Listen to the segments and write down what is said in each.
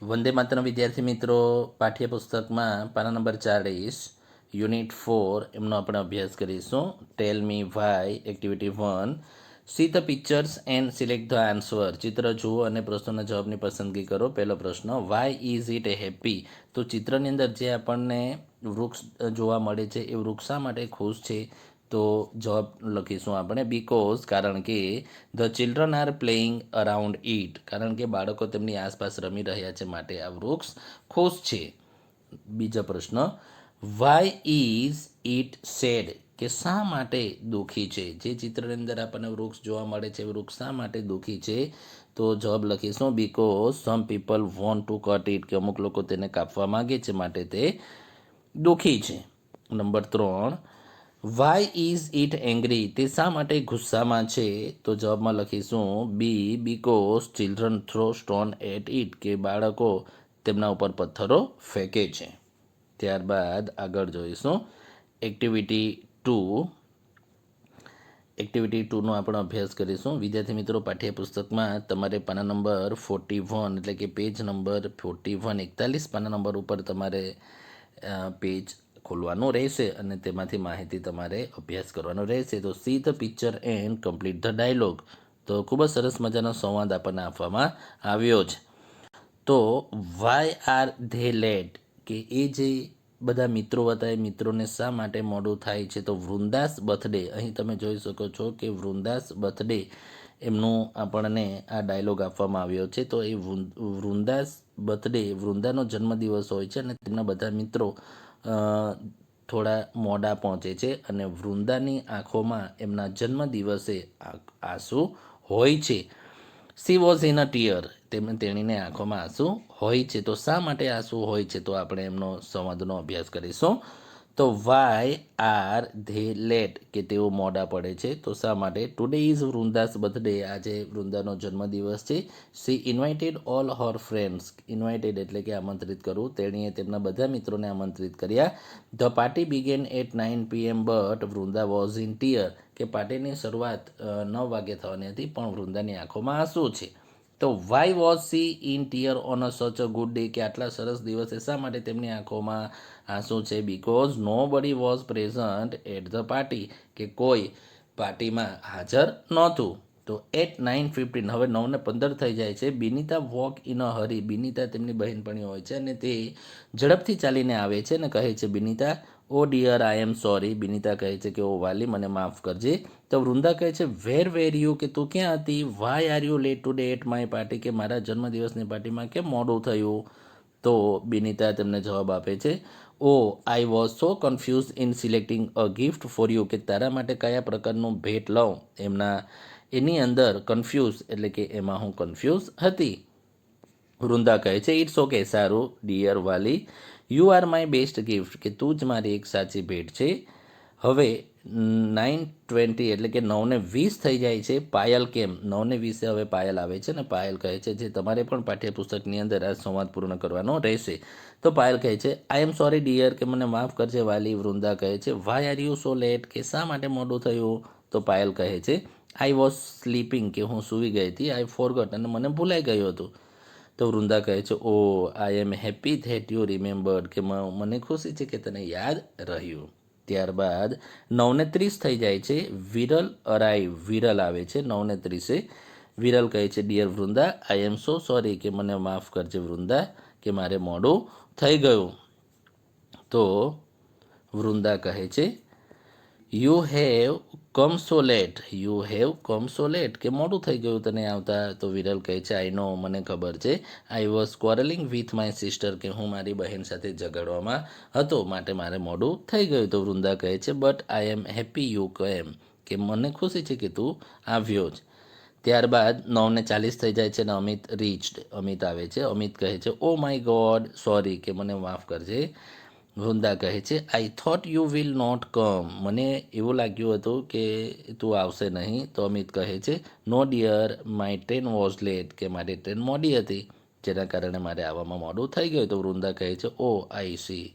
વંદે માતરમ વિદ્યાર્થી મિત્રો, પાઠ્યપુસ્તકમાં પાના નંબર 40 યુનિટ 4 એમનો આપણે અભ્યાસ કરીશું. Tell me why activity 1. See the pictures and select the answer. ચિત્ર જુઓ અને પ્રશ્નોના જવાબની પસંદગી કરો. પહેલો પ્રશ્ન, વાય ઇઝ ઇટ હેપી? તો ચિત્રની અંદર જે આપણને વૃક્ષ જોવા મળે છે એ વૃક્ષ શા માટે ખુશ છે? તો જવાબ લખીશું આપણે બીકોઝ, કારણ કે the children are playing around it, કારણ કે બાળકો તેમની આસપાસ રમી રહ્યા છે માટે આ વૃક્ષ ખુશ છે. બીજો પ્રશ્ન, વાય ઇઝ ઇટ સેડ? કે શા માટે દુઃખી છે? જે ચિત્રની અંદર આપણને વૃક્ષ જોવા મળે છે વૃક્ષ શા માટે દુઃખી છે? તો જવાબ લખીશું because some people want to cut it, કે અમુક લોકો તેને કાપવા માગે છે માટે તે દુઃખી છે. Number 3, why is it angry? તે શા માટે ગુસ્સામાં છે? તો જવાબમાં લખીશું B because children throw stone at it, કે બાળકો તેમના ઉપર પથ્થરો ફેંકે છે. ત્યારબાદ આગળ જોઈશું એક્ટિવિટી 2. એક્ટિવિટી 2નો આપણે અભ્યાસ કરીશું. વિદ્યાર્થી મિત્રો, પાઠ્યપુસ્તકમાં તમારે પાના નંબર 41 એટલે કે પેજ નંબર 41 41 પાના નંબર ઉપર તમારે પેજ ખોલવાનું રહેશે અને તેમાંથી માહિતી તમારે અભ્યાસ કરવાનો રહેશે. તો see the picture and complete the dialogue. તો ખૂબ જ સરસ મજાનો સંવાદ આપણને આપવામાં આવ્યો છે. તો વાય આર ધે લેટ? કે એ જે બધા મિત્રો હતા એ મિત્રોને શા માટે મોડું થાય છે? તો વૃંદાસ બર્થડે, અહીં તમે જોઈ શકો છો કે વૃંદાસ બર્થડે એમનું આપણને આ ડાયલોગ આપવામાં આવ્યો છે. તો એ વૃંદાસ બર્થડે, વૃંદાનો જન્મદિવસ હોય છે અને તેમના બધા મિત્રો થોડા મોડા પહોંચે છે અને વૃંદાની આંખોમાં એમના જન્મદિવસે આંસુ હોય છે. She was in a tear, તેણીને આંખોમાં આંસુ હોય છે. તો શા માટે આંસુ હોય છે? તો આપણે એમનો સંવાદનો અભ્યાસ કરીશું. તો વાય આર ધે લેટ? કે તેઓ મોડા પડે છે. તો શા માટે? ટુડે ઇઝ વૃંદાસ બર્થડે, આજે વૃંદાનો જન્મદિવસ છે. C invited all her friends, invited એટલે કે આમંત્રિત કરવું, તેણીએ તેમના બધા મિત્રોને આમંત્રિત કર્યા. The party began at 9 PM but Vrinda was in tear, કે પાર્ટીની શરૂઆત 9 વાગે થવાની હતી પણ વૃંદાની આંખોમાં આંસુ છે. તો why was she in tear on a such a good day? કે આટલા સરસ દિવસે શા માટે તેમની આંખોમાં આંસુ છે? Because nobody was present at the party, કે કોઈ પાર્ટીમાં હાજર નહોતું. તો એટ 9:15, હવે 9:15 થઈ જાય છે. બિનિતા વોક ઇન અ હરી, બિનિતા તેમની બહેનપણી હોય છે અને તે ઝડપથી ચાલીને આવે છે અને કહે છે બિનિતા, ઓ ડિયર આઈ એમ સોરી. બિનિતા કહે છે કે ઓ વાલી, મને માફ કરજે. તો વૃંદા કહે છે વેર યુ? કે તું ક્યાં હતી? Why are you late today at my party? કે મારા જન્મદિવસની પાર્ટીમાં કેમ મોડું થયું? તો બિનિતા તેમને જવાબ આપે છે, oh I was so confuse in selecting a gift for you, કે તારા માટે કયા પ્રકારનું ભેટ લઉં એની અંદર કન્ફ્યુઝ એટલે કે એમાં હું કન્ફ્યુઝ હતી. વૃંદા કહે છે ઇટ્સ ઓકે, સારું ડિયર વાલી, you are my best gift, કે તું જ મારી એક સાચી ભેટ છે. હવે 9:20 એટલે કે 9:20 થઈ જાય છે. પાયલ કેમ? 9:20 હવે પાયલ આવે છે ને પાયલ કહે છે જે તમારે પણ પાઠ્યપુસ્તકની અંદર આ સંવાદ પૂર્ણ કરવાનો રહેશે. તો પાયલ કહે છે આઈ એમ સોરી ડિયર, કે મને માફ કરજે વાલી. વૃંદા કહે છે why are you so late? કે શા માટે મોડું થયું? તો પાયલ કહે છે આઈ વોઝ સ્લીપિંગ, કે હું સૂઈ ગઈ હતી. આઈ ફોરગોટ, અને મને ભૂલાઈ ગયું હતું. તો વૃંદા કહે છે oh I am happy that you remembered, કે મને ખુશી છે કે તને યાદ રહ્યું. ત્યારબાદ 9:30 થઈ જાય છે. વિરલ અરાઈવ, વિરલ આવે છે 9:30. વિરલ કહે છે ડિયર વૃંદા, આઈ એમ સો સોરી, કે મને માફ કરજે વૃંદા, કે મારે મોડું થઈ ગયું. તો વૃંદા કહે છે you have come so late, you have come so late, કે મોડું થઈ ગયું તને આવતા. તો વિરલ કહે છે આઈ નો, મને ખબર છે. I was quarreling with my sister, કે હું મારી બહેન સાથે ઝઘડવામાં હતો માટે મારે મોડું થઈ ગયું. તો વૃંદા કહે છે but I am happy you કેમ, કે મને ખુશી છે કે તું આવ્યો જ. ત્યારબાદ 9:40 થઈ જાય છે અને અમિત રીચ્ડ, અમિત આવે છે. અમિત કહે છે ઓ માય ગોડ સોરી, કે મને માફ કરજે. વૃંદા કહે છે I thought you will not come, મને એવું લાગ્યું હતું કે તું આવશે નહીં. તો અમિત કહે છે no dear my train was late, કે મારી ટ્રેન મોડી હતી જેના કારણે મારે આવવામાં મોડું થઈ ગયું. તો વૃંદા કહે છે oh I C,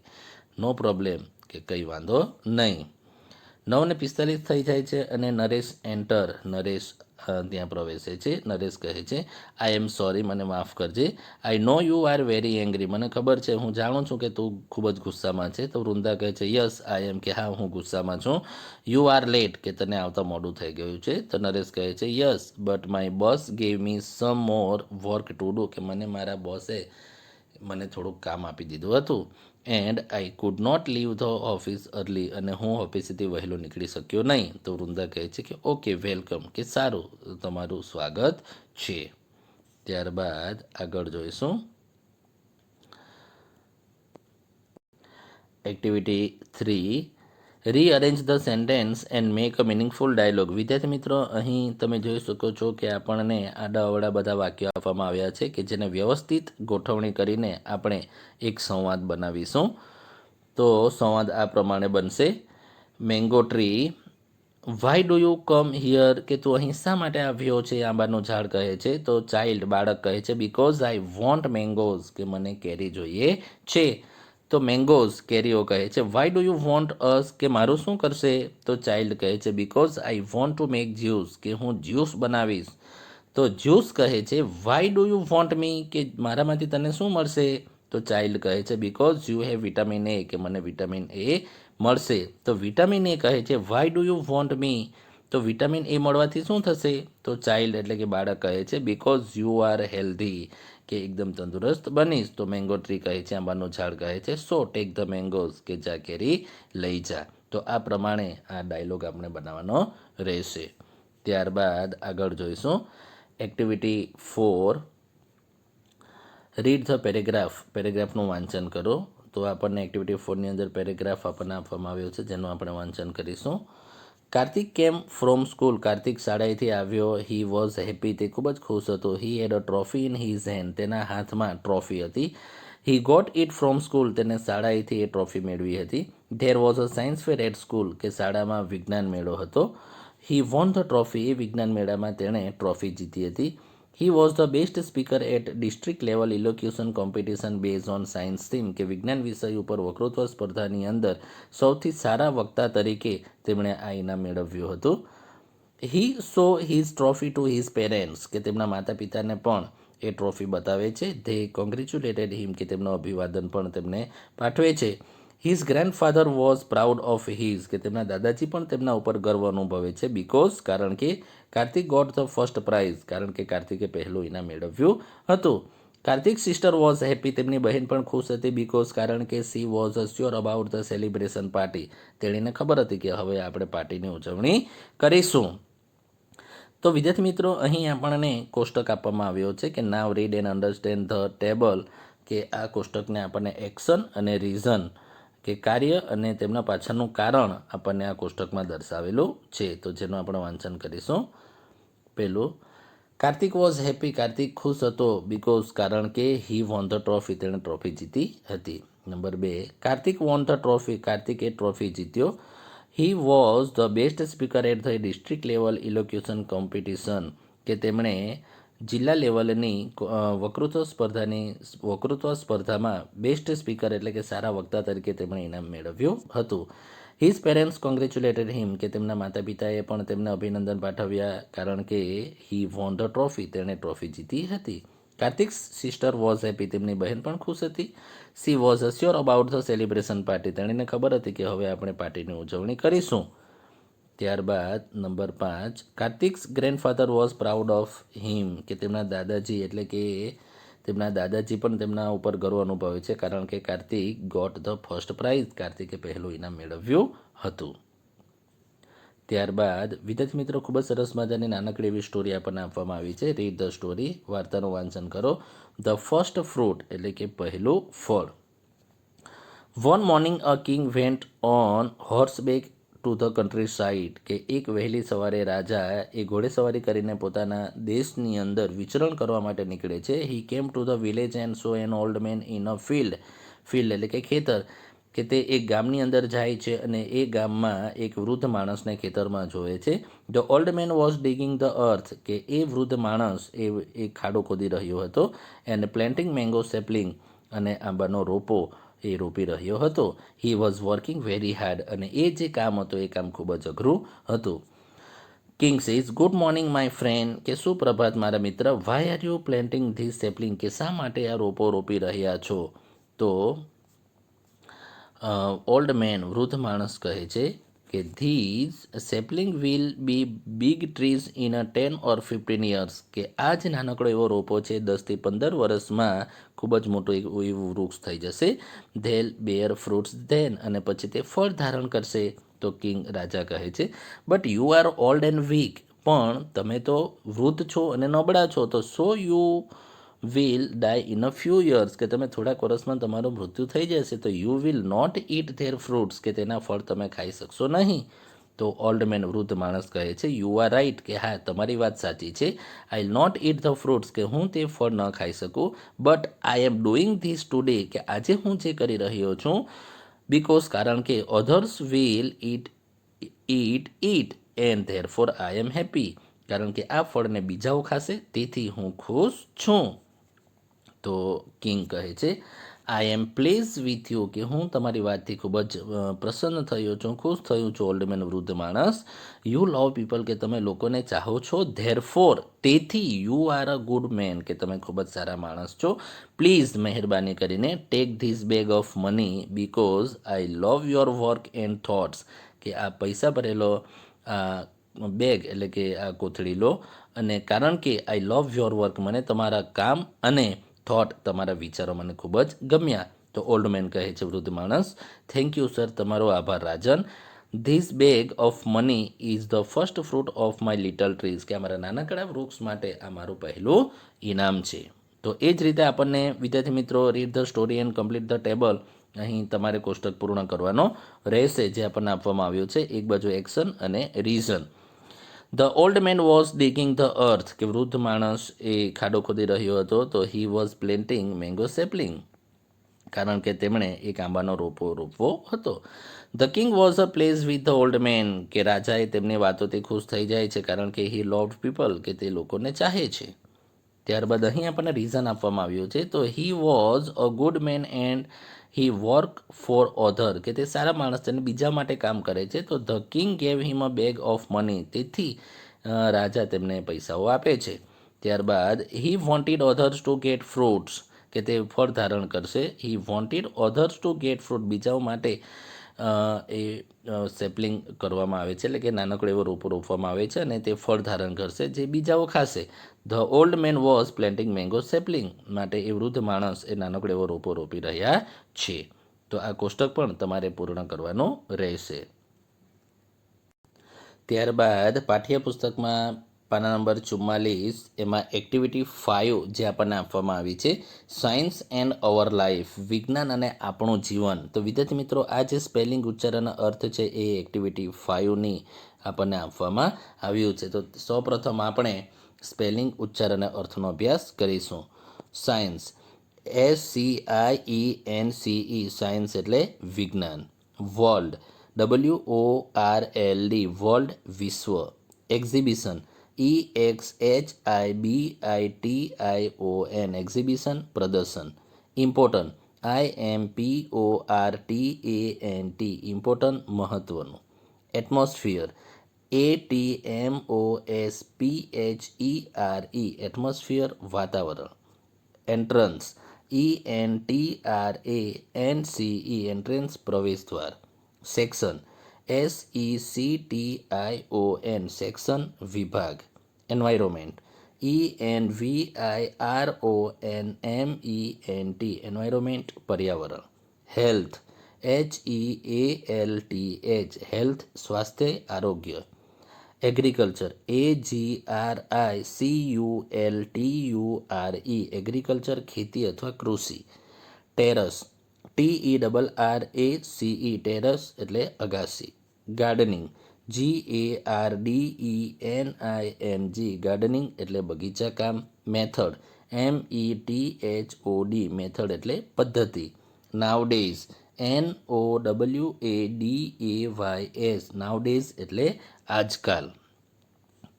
no problem, કે કંઈ વાંધો નહીં. 9:45 થઈ જાય છે અને નરેશ એન્ટર, નરેશ ત્યાં પ્રવેશે છે. નરેશ કહે છે આઈ એમ સોરી, મને માફ કરજે. આઈ નો યુ આર વેરી એંગ્રી, મને ખબર છે, હું જાણું છું કે તું ખૂબ જ ગુસ્સામાં છે. તો વૃંદા કહે છે યસ આઈ એમ, કે હા હું ગુસ્સામાં છું. યુ આર લેટ, કે તને આવતા મોડું થઈ ગયું છે. તો નરેશ કહે છે yes but my boss gave me some more work to do, કે મને મારા બોસે મને થોડુંક કામ આપી દીધું હતું. And I could not leave the office early, અને હું ઓફિસથી વહેલો નીકળી શક્યો નહીં. તો વૃંદા કહે છે કે ઓકે વેલકમ, કે સારું, તમારું સ્વાગત છે. ત્યારબાદ આગળ જોઈશું activity 3, rearrange the sentence and make a meaningful dialogue. વિદ્યાર્થી મિત્રો, અહીં તમે જોઈ શકો છો કે આપણને આડાઅવળા બધા વાક્યો આપવામાં આવ્યા છે કે જેને વ્યવસ્થિત ગોઠવણી કરીને આપણે એક સંવાદ બનાવીશું. તો સંવાદ આ પ્રમાણે બનશે. Mango tree, why do you come here, કે તું અહીં શા માટે આવ્યો છે, આંબાનું ઝાડ કહે છે. તો ચાઇલ્ડ, બાળક કહે છે બિકોઝ આઈ વોન્ટ મેંગોઝ, કે મને કેરી જોઈએ છે. તો મેંગોઝ, કેરીઓ કહે છે. વાય ડુ યુ વોન્ટ અસ, કે મારું શું કરશે. તો ચાઇલ્ડ કહે છે because I want to make juice, કે હું જ્યુસ બનાવીશ. તો જ્યુસ કહે છે વાય ડુ યુ વોન્ટ મી, કે મારામાંથી તને શું મળશે. તો ચાઇલ્ડ કહે છે because you have vitamin A, કે મને વિટામિન એ મળશે. તો વિટામિન એ કહે છે વાય ડુ યુ વોન્ટ મી, તો વિટામિન એ મળવાથી શું થશે. તો ચાઇલ્ડ એટલે કે બાળક કહે છે બિકોઝ યુ આર હેલ્ધી, કે એકદમ તંદુરસ્ત બનીશ. તો મેંગો ટ્રી કહે છે, આંબાનું ઝાડ કહે છે સો ટેક ધ મેંગોઝ, કે જા કેરી લઈ જા. તો આ પ્રમાણે આ ડાયલોગ આપણે બનાવવાનો રહેશે. ત્યારબાદ આગળ જોઈશું એક્ટિવિટી 4, રીડ ધ પેરેગ્રાફ. પેરેગ્રાફનું વાંચન કરો. તો આપણને એક્ટિવિટી 4ની અંદર પેરેગ્રાફ આપણને આપવામાં આવ્યો છે જેનું આપણે વાંચન કરીશું. Kartik came from school, Kartik શાળાએથી આવ્યો. હી વોઝ હેપી, તે ખૂબ જ ખુશ હતો. He had a trophy in his hand, તેના હાથમાં ટ્રોફી હતી. He got it from school, તેને શાળાએથી એ ટ્રોફી મેળવી હતી. There was a science fair at school, કે શાળામાં વિજ્ઞાન મેળો હતો. હી વોન ધ ટ્રોફી, એ વિજ્ઞાન મેળામાં તેણે ટ્રોફી જીતી હતી. He was the best speaker at district level elocution competition base on science theme, કે વિજ્ઞાન વિષય ઉપર વક્તૃત્વ સ્પર્ધાની અંદર સૌથી સારા વક્તા તરીકે તેમણે આ ઇનામ મેળવ્યું હતું. He show his trophy to his parents, કે તેમના માતા પિતાને પણ એ ટ્રોફી બતાવે છે. ધે કોંગ્રેચ્યુલેટેડ હિમ, કે તેમનો અભિવાદન પણ તેમને પાઠવે છે. His grandfather was proud of his, કે તેમના દાદાજી પણ તેમના ઉપર ગર્વ અનુભવે છે. બિકોઝ, કારણ કે Kartik got the first prize, કારણ કે કાર્તિકે પહેલું ઇનામ મેળવ્યું હતું. કાર્તિક સિસ્ટર વોઝ હેપી, તેમની બહેન પણ ખુશ હતી. બિકોઝ, કારણ કે she was sure about the celebration party, તેણીને ખબર હતી કે હવે આપણે પાર્ટીની ઉજવણી કરીશું. તો વિદ્યાર્થી મિત્રો, અહીં આપણને કોષ્ટક આપવામાં આવ્યો છે કે now read and understand the table, કે આ કોષ્ટકને આપણને એક્શન અને રીઝન, કે કાર્ય અને તેમના પાછળનું કારણ આપણને આ કોષ્ટકમાં દર્શાવેલું છે. તો જેનું આપણે વાંચન કરીશું. પહેલું, કાર્તિક વોઝ હેપી, કાર્તિક ખુશ હતો. બિકોઝ, કારણ કે હી વોન ધ ટ્રોફી, તેણે ટ્રોફી જીતી હતી. Number 2, Kartik won the trophy, કાર્તિકે ટ્રોફી જીત્યો. He was the best speaker at the district level elocution competition, કે તેમણે જિલ્લા લેવલની વક્તૃત્વ સ્પર્ધામાં બેસ્ટ સ્પીકર એટલે કે સારા વક્તા તરીકે તેમણે ઇનામ મેળવ્યું હતું. હિઝ પેરેન્ટ્સ કોંગ્રેચ્યુલેટેડ હિમ, કે તેમના માતા પિતાએ પણ તેમને અભિનંદન પાઠવ્યા, કારણ કે હી વોન ધ ટ્રોફી, તેણે ટ્રોફી જીતી હતી. કાર્તિક સિસ્ટર વોઝ હેપી, તેમની બહેન પણ ખુશ હતી. She was sure about the celebration party, તેણીને ખબર હતી કે હવે આપણે પાર્ટીની ઉજવણી કરીશું. ત્યારબાદ number 5, Kartik's grandfather was proud of him, કે તેમના દાદાજી એટલે કે તેમના દાદાજી પણ તેમના ઉપર ગર્વ અનુભવે છે, કારણ કે Kartik got the first prize, કાર્તિકે પહેલું ઇનામ મેળવ્યું હતું. ત્યારબાદ વિદ્યાર્થી મિત્રો, ખૂબ જ સરસ મજાની નાનકડી એવી સ્ટોરી આપણને આપવામાં આવી છે. રીડ ધ સ્ટોરી, વાર્તાનું વાંચન કરો. ધ ફર્સ્ટ ફ્રૂટ એટલે કે પહેલું ફળ. One morning a king went on horseback to the countryside, કે એક વહેલી સવારે રાજા એ ઘોડેસવારી કરીને પોતાના દેશની અંદર વિચરણ કરવા માટે નીકળે છે. He came to the village and saw an old man in a field, field એટલે કે ખેતર, કે તે એક ગામની અંદર જાય છે અને એ ગામમાં એક વૃદ્ધ માણસને ખેતરમાં જોવે છે. The old man was ડિગિંગ the earth, કે એ વૃદ્ધ માણસ એ ખાડો ખોદી રહ્યો હતો. એન્ડ પ્લેન્ટિંગ મેંગો સેપલિંગ, અને આંબાનો રોપો એ રોપી રહ્યો હતો. He was working very hard, અને એ જે કામ હતું એ કામ ખૂબ જ અઘરું હતું. King says good morning my friend, કે સુપ્રભાત મારા મિત્ર. Why are you planting this sapling, કે શા માટે આ રોપો રોપી રહ્યા છો? તો ઓલ્ડ મેન, વૃદ્ધ માણસ કહે છે કે these sapling will be big trees in a 10 or 15 years, કે આ જ નાનકડો એવો રોપો છે 10 થી 15 વર્ષમાં ખૂબ જ મોટું એવું વૃક્ષ થઈ જશે. ધેલ બેર ફ્રૂટ્સ ધેન, અને પછી તે ફળ ધારણ કરશે. તો કિંગ, રાજા કહે છે but you are old and weak, પણ તમે તો વૃદ્ધ છો અને નબળા છો, તો so you will die in a few years, કે તમે થોડાક વર્ષમાં તમારું મૃત્યુ થઈ જશે. તો you will not eat their fruits, કે તેના ફળ તમે ખાઈ શકશો નહીં. તો ઓલ્ડ મેન, વૃદ્ધ માણસ કહે છે યુ આર રાઇટ, કે હા તમારી વાત સાચી છે. I will not eat the fruits, કે હું તે ફળ ન ખાઈ શકું. But I am doing this today, કે આજે હું જે કરી રહ્યો છું, બિકોઝ કારણ કે others will it and there four I am happy, કારણ કે આ ફળને બીજાઓ ખાશે, તેથી હું ખુશ છું. તો કિંગ કહે છે આઈ એમ પ્લીઝ વિથ યુ, કે હું તમારી વાતથી ખૂબ જ પ્રસન્ન થયો છું, ખુશ થયું છું. ઓલ્ડ મેન, વૃદ્ધ માણસ. યુ લવ પીપલ, કે તમે લોકોને ચાહો છો. ધેર ફોર, તેથી you are a good man, કે તમે ખૂબ જ સારા માણસ છો. પ્લીઝ, મહેરબાની કરીને, take this bag of money because I love your work and thoughts, કે આ પૈસા ભરેલો આ બેગ એટલે કે આ કોથળી લો, અને કારણ કે આઈ લવ યોર વર્ક, મને તમારા કામ અને થોટ, તમારા વિચારો મને ખૂબ જ ગમ્યા. તો ઓલ્ડ મેન કહે છે, વૃદ્ધ માણસ, થેન્ક યુ સર, તમારો આભાર Rajan. This bag of money is the first fruit of my little trees, કે અમારા નાનકડા વૃક્ષ માટે આ મારું પહેલું ઇનામ છે. તો એ જ રીતે આપણને વિદ્યાર્થી મિત્રો read the story and complete the table, અહીં તમારે કોષ્ટક પૂર્ણ કરવાનો રહેશે જે આપણને આપવામાં આવ્યું છે. એક બાજુ એક્શન અને reason. The old man was ડિગિંગ the earth, કે વૃદ્ધ માણસ એ ખાડો ખોદી રહ્યો હતો. તો he was planting mango sapling, કારણ કે તેમણે એક આંબાનો રોપો રોપવો હતો. The king was a plays with the old main, કે રાજાએ તેમની વાતોથી ખુશ થઈ જાય છે, કારણ કે હી લવ્ડ પીપલ, કે તે લોકોને ચાહે છે. ત્યારબાદ અહીં આપણને રીઝન આપવામાં આવ્યું છે. તો he was a good man and he work four other, કે તે સારા માણસ છે અને બીજા માટે કામ કરે છે. તો the king gave him a bag of money, તેથી રાજા તેમને પૈસાઓ આપે છે. ત્યારબાદ he wanted others to get fruits, કે તે ફળ ધારણ કરશે. He wanted others to get fruit, બીજાઓ માટે એ સેપલિંગ કરવામાં આવે છે, એટલે કે નાનકડો એવો રોપો રોપવામાં આવે છે અને તે ફળ ધારણ કરશે જે બીજાઓ ખાશે. The old man was planting mango sapling, માટે એ વૃદ્ધ માણસ એ નાનકડો એવો રોપો રોપી રહ્યા છે. તો આ કોષ્ટક પણ તમારે પૂર્ણ કરવાનું રહેશે. ત્યારબાદ પાઠ્યપુસ્તકમાં પાના નંબર 44, એમાં એક્ટિવિટી 5 જે આપણને આપવામાં આવી છે, સાયન્સ એન્ડ અવર લાઈફ, વિજ્ઞાન અને આપણું જીવન. તો વિદ્યાર્થી મિત્રો, આ જે સ્પેલિંગ, ઉચ્ચારણ, અર્થ છે એ એક્ટિવિટી 5ની આપણને આપવામાં આવ્યું છે. તો સૌપ્રથમ આપણે સ્પેલિંગ, ઉચ્ચારણ અને અર્થનો અભ્યાસ કરીશું. સાયન્સ, SCIENCE, સાયન્સ એટલે વિજ્ઞાન. વર્લ્ડ, WORLD, વર્લ્ડ વિશ્વ. એક્ઝિબિશન, EXHIBITION, એક્ઝિબિશન પ્રદર્શન. ઇમ્પોર્ટન્ટ, IMPORTANT, ઇમ્પોર્ટન્ટ મહત્વનું. એટમોસ્ફિયર, ATMOSPHERE, એટમોસ્ફિયર વાતાવરણ. એન્ટ્રન્સ, ENTRANCE, એન્ટ્રન્સ પ્રવેશ દ્વાર. સેક્શન, SECTION, સેક્શન વિભાગ. એન્વાયરોમેન્ટ, ENVIRONMENT, એન્વાયરોમેન્ટ પર્યાવરણ. હેલ્થ, HEALTH, હેલ્થ સ્વાસ્થ્ય આરોગ્ય. એગ્રીકલ્ચર, AGRICULTURE, એગ્રીકલ્ચર ખેતી અથવા કૃષિ. ટેરસ, TERRACE, ટેરસ એટલે અગાસી. ગાર્ડનિંગ, GARDENING, ગાર્ડનિંગ એટલે બગીચા કામ. મેથડ, METHOD, મેથડ એટલે પદ્ધતિ. નાવડેઝ, NOWADAYS, નાવડેઝ એટલે આજકાલ.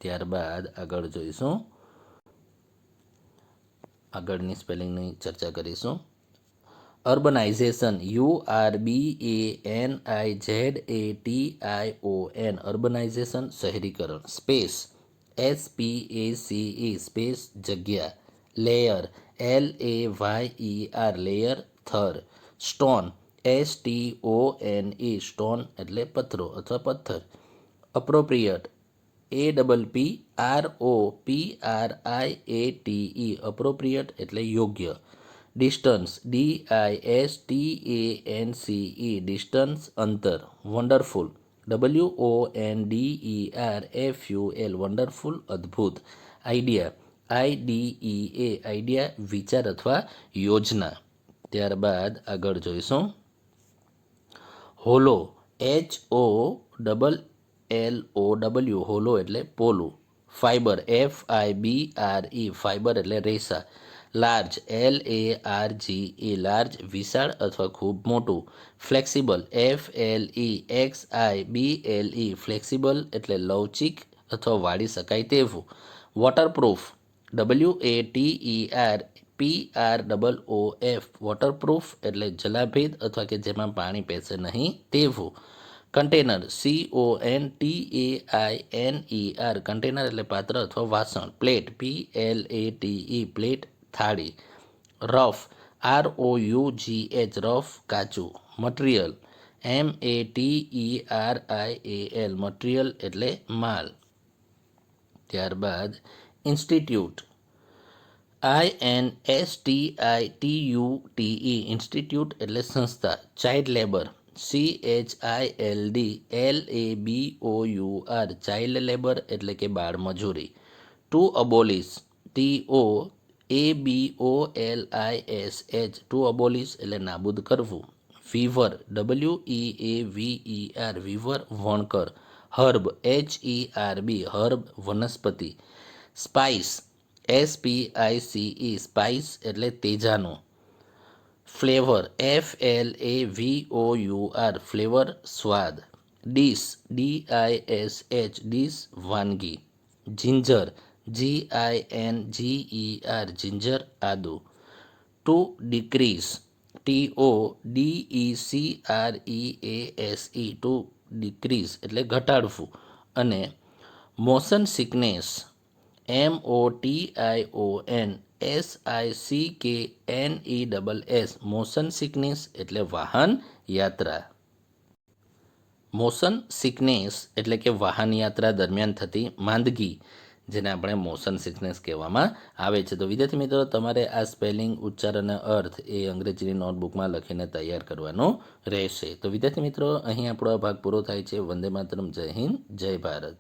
ત્યારબાદ આગળ જોઈશું, આગળની સ્પેલિંગની ચર્ચા કરીશું. અર્બનાઇઝેશન URBANIZATION અર્બનાઇઝેશન શહેરીકરણ. સ્પેસ SPACE સ્પેસ જગ્યા. લેયર LAYER લેયર થર. સ્ટોન STONE સ્ટોન એટલે પથ્થરો અથવા પથ્થર. અપ્રોપ્રિએટ APPROPRIATE અપ્રોપ્રિએટ એટલે યોગ્ય. ડિસ્ટન્સ DISTANCE ડિસ્ટન્સ અંતર. વન્ડરફુલ WONDERFUL વન્ડરફુલ અદ્ભુત. આઈડિયા IDEA આઈડિયા વિચાર અથવા યોજના. ત્યારબાદ આગળ જોઈશું હોલો HOLLOW હોલો એટલે પોલું. ફાઈબર FIBRE ફાઈબર એટલે રેસા. લાર્જ LARGE લાર્જ વિશાળ અથવા ખૂબ મોટું. ફ્લેક્સિબલ FLEXIBLE ફ્લેક્સિબલ એટલે લવચીક અથવા વાળી શકાય તેવું. વોટરપ્રૂફ WATERPROOF વોટરપ્રૂફ એટલે જલાભેદ અથવા કે જેમાં પાણી પેસે નહીં તેવું. કન્ટેનર CONTAINER કન્ટેનર એટલે પાત્ર અથવા વાસણ. પ્લેટ PLATE પ્લેટ થાળી. રફ ROUGH રફ કાચું. મટીરિયલ MATERIAL મટીરિયલ એટલે માલ. ત્યારબાદ ઇન્સ્ટિટ્યૂટ INSTITUTE ઇન્સ્ટિટ્યૂટ એટલે સંસ્થા. Child labour CHILDLABOUR child labour એટલે કે બાળ મજૂરી. To abolish TOABOLISH to abolish એટલે નાબૂદ કરવું. વીવર WEAVER વીવર વણકર. હર્બ HERB હર્બ વનસ્પતિ. સ્પાઇસ SPICE સ્પાઇસ એટલે તેજાનો. ફ્લેવર FLAVOUR ફ્લેવર સ્વાદ. ડીશ DISH ડીશ વાનગી. જિંજર GINGER જિંજર આદુ. To decrease TODECREASE to decrease એટલે ઘટાડવું. અને motion sickness MOTION SICKNESS motion sickness એટલે વાહન યાત્રા. મોશન સિકનેસ એટલે કે વાહન યાત્રા દરમિયાન થતી માંદગી જેને આપણે મોશન સિકનેસ કહેવામાં આવે છે. તો વિદ્યાર્થી મિત્રો તમારે આ સ્પેલિંગ ઉચ્ચાર અને અર્થ એ અંગ્રેજીની નોટબુકમાં લખીને તૈયાર કરવાનો રહેશે. તો વિદ્યાર્થી મિત્રો અહીં આપણો આ ભાગ પૂરો થાય છે. વંદે માતરમ. જય હિન્દ, જય ભારત.